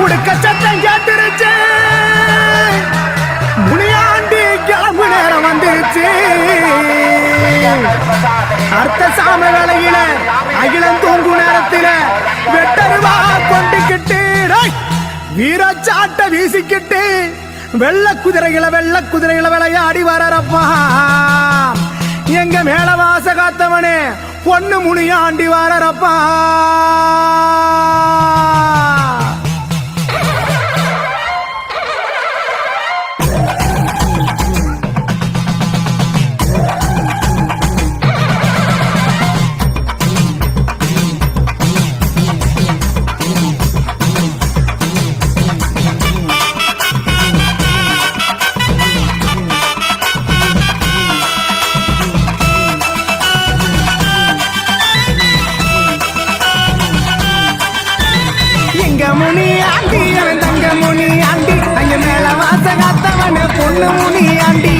உடுக்க சத்தம் கேட்டுருச்சு, முனியாண்டி கிளம்பு நேரம் வந்துருச்சு. அர்த்த சாம வேளையில அகிலம் தூங்கு நேரத்தில வெட்டருவா கொண்டுகிட்டு வீரச்சாட்ட வீசிக்கிட்டு வெள்ள குதிரைகளை விளையாடி வரப்பா. எங்க மேல வாச காத்தவனே பொண்ணு முனியாண்டி வரப்பா. முனியாண்டி அவன் தங்க முனியாண்டி, அங்க மேல வாச காத்தவன பொண்ணு முனியாண்டி.